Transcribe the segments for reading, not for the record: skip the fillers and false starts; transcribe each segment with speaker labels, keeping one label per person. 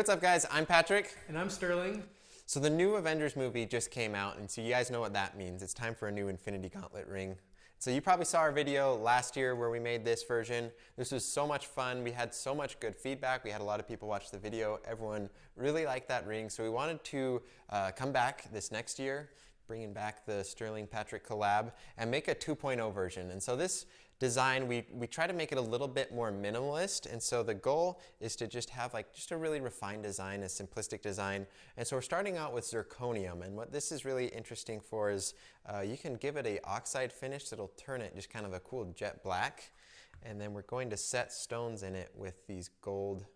Speaker 1: what's up guys? I'm Patrick.
Speaker 2: And I'm Sterling.
Speaker 1: So the new Avengers movie just came out, and so you guys know what that means. It's time for a new Infinity Gauntlet ring. So you probably saw our video last year where we made this version. This was so much fun. We had so much good feedback. We had a lot of people watch the video. Everyone really liked that ring. So we wanted to come back this next year, bringing back the Sterling Patrick collab, and make a 2.0 version. And so this design, we try to make it a little bit more minimalist, and so the goal is to just have just a really refined design, a simplistic design. And so we're starting out with zirconium, and what this is really interesting for is you can give it a oxide finish that'll turn it just kind of a cool jet black, and then we're going to set stones in it with these gold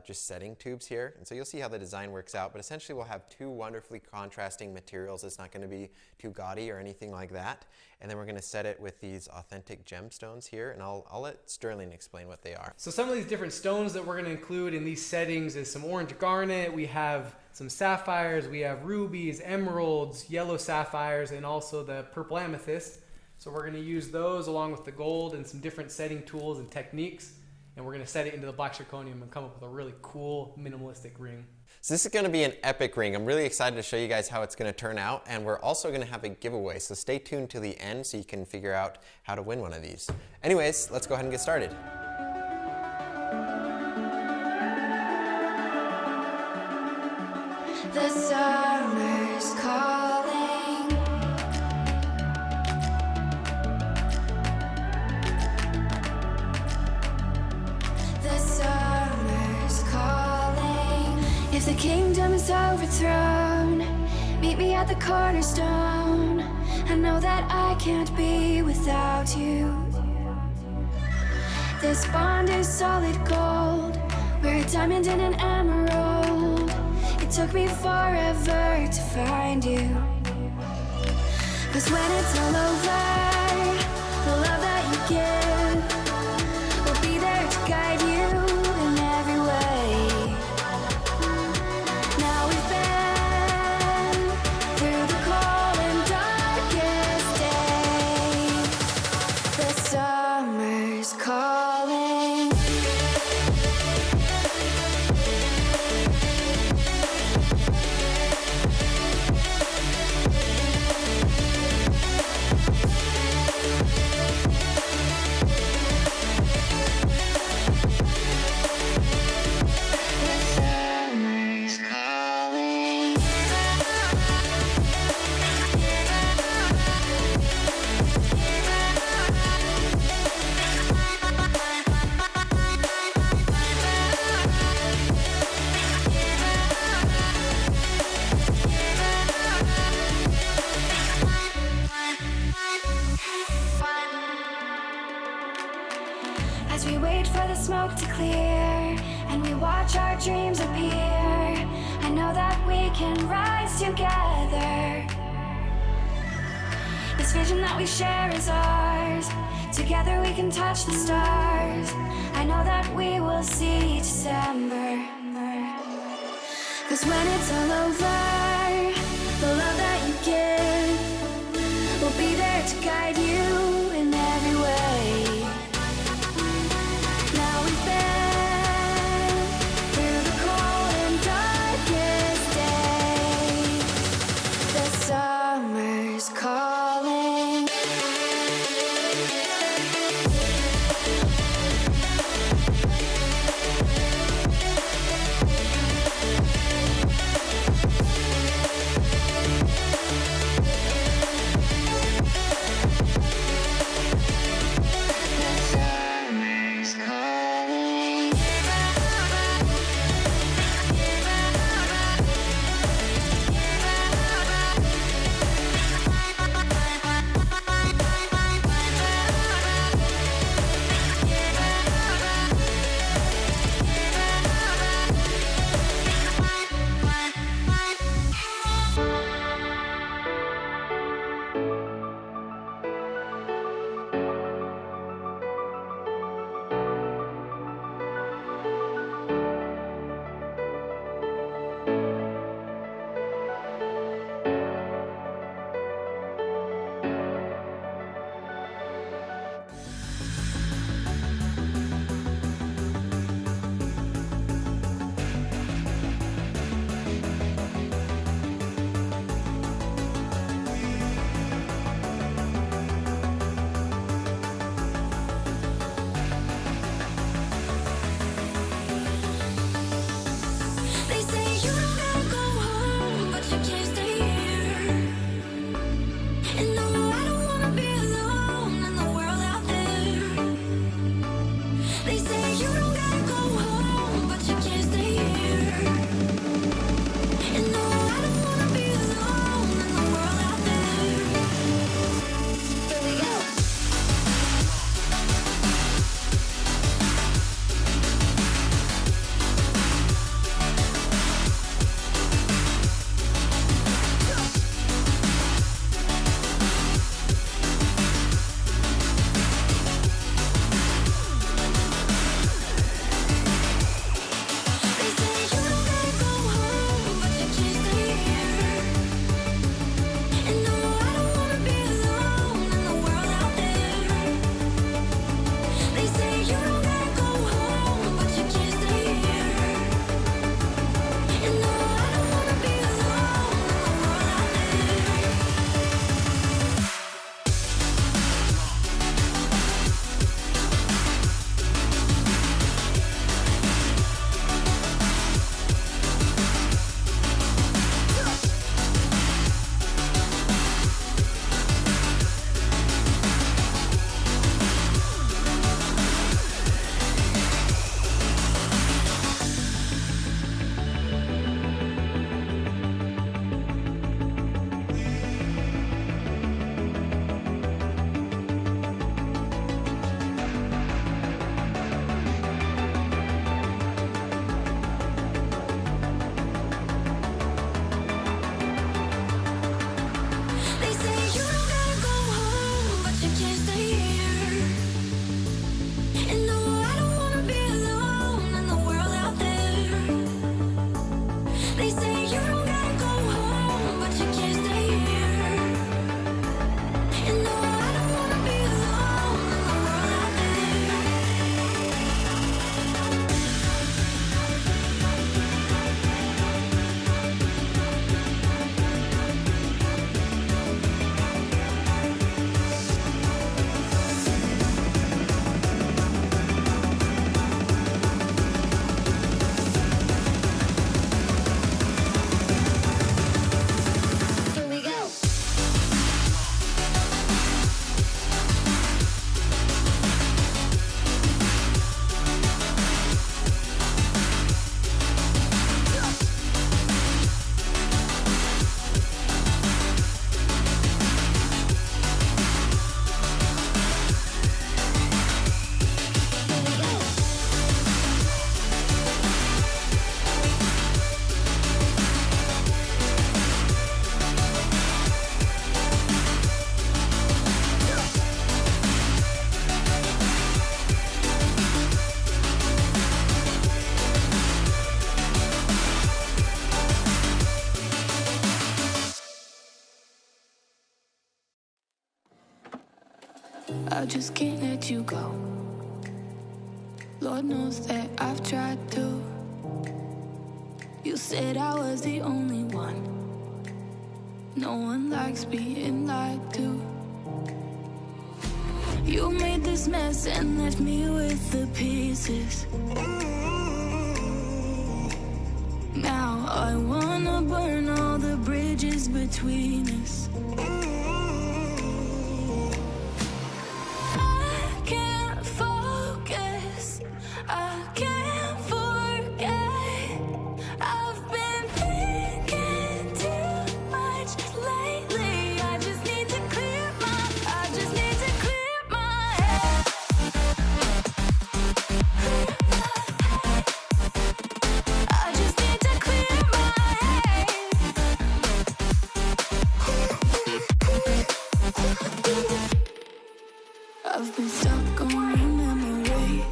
Speaker 1: just setting tubes here. And so you'll see how the design works out, but essentially we'll have two wonderfully contrasting materials. It's not going to be too gaudy or anything like that. And then we're going to set it with these authentic gemstones here, and I'll let Sterling explain what they are.
Speaker 2: So some of these different stones that we're going to include in these settings is some orange garnet, we have some sapphires, we have rubies, emeralds, yellow sapphires, and also the purple amethyst. So we're going to use those along with the gold and some different setting tools and techniques. And we're going to set it into the black zirconium and come up with a really cool minimalistic ring.
Speaker 1: So this is going to be an epic ring. I'm really excited to show you guys how it's going to turn out, and we're also going to have a giveaway. So stay tuned to the end so you can figure out how to win one of these. Anyways, let's go ahead and get started.
Speaker 3: The summer's calling. The summer's calling. If the kingdom is overthrown, meet me at the cornerstone. I know that I can't be without you. This bond is solid gold. We're a diamond and an emerald. It took me forever to find you. 'Cause when it's all over, the love that you give will be there to guide you in every way. Now we've been through the cold and darkest days. The summer's calling. As we wait for the smoke to clear and we watch our dreams appear, I know that we can rise together. This vision that we share is ours. Together we can touch the stars. I know that we will see December. 'Cause when it's all over, the love that you give will be there to guide you in every way. Now we've been through the cold and darkest days. The summer's calling. I just can't let you go. Lord knows that I've tried to. You said I was the only one. No one likes being lied to. You made this mess and left me with the pieces. Now I wanna burn all the bridges between us. I can't focus, I can't forget. I've been thinking too much lately. I just need to clear my head. I just need to clear my head. I've been stuck on your memory,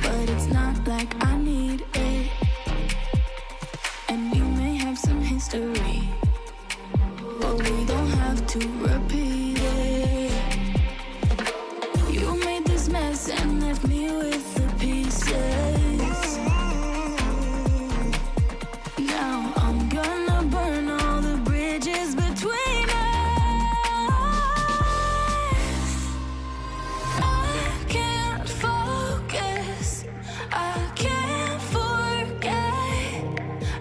Speaker 3: but it's not like I need it. And we may have some history, but we don't have to repeat it. You made this mess and left me with the pieces. Now I'm gonna burn all the bridges between us. I can't focus, I can't forget.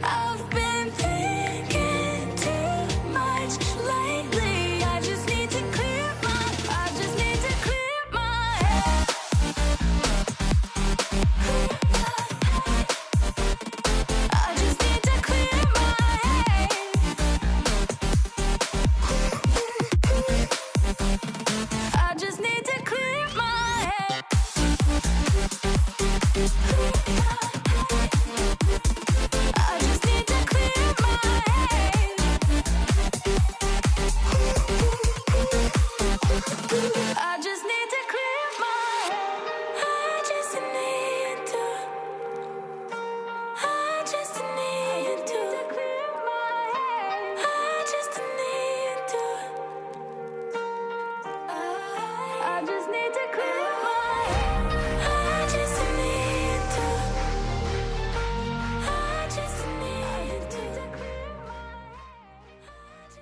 Speaker 3: I've been thinking too much lately. I just need to clear my head. I just need to clear my head. I just need to clear my head. I just need to clear my head. I just need to clear my head. I just need to. I just need to clear my head. I just need to. I just need to clear my head. I just need to. I just need to clear my head.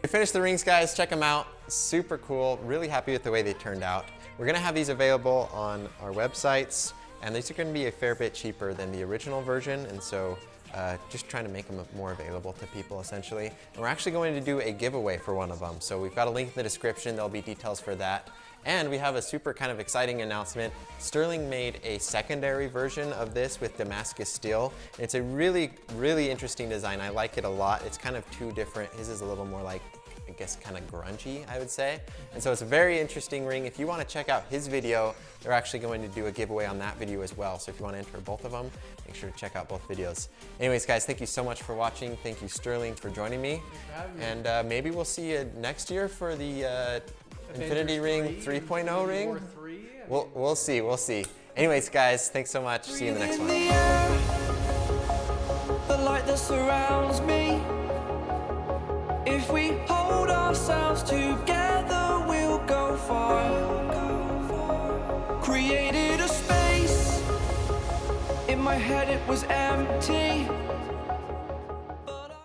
Speaker 1: We finished the rings, guys. Check them out. Super cool. Really happy with the way they turned out. We're going to have these available on our websites, and these are going to be a fair bit cheaper than the original version, and so just trying to make them more available to people, essentially. And we're actually going to do a giveaway for one of them, so we've got a link in the description. There'll be details for that. And we have a super kind of exciting announcement. Sterling made a secondary version of this with Damascus steel. It's a really, really interesting design. I like it a lot. It's kind of two different. His is a little more like, I guess, kind of grungy, I would say. And so it's a very interesting ring. If you want to check out his video, they're actually going to do a giveaway on that video as well. So if you want to enter both of them, make sure to check out both videos. Anyways, guys, thank you so much for watching. Thank you, Sterling, for joining me. And maybe we'll see you next year for the Infinity Ring 3.0 ring. We'll see. Anyways, guys, thanks so much. See you in the next one.
Speaker 4: The light that surrounds me. If we hold ourselves together, we'll go far. Created a space. In my head it was empty.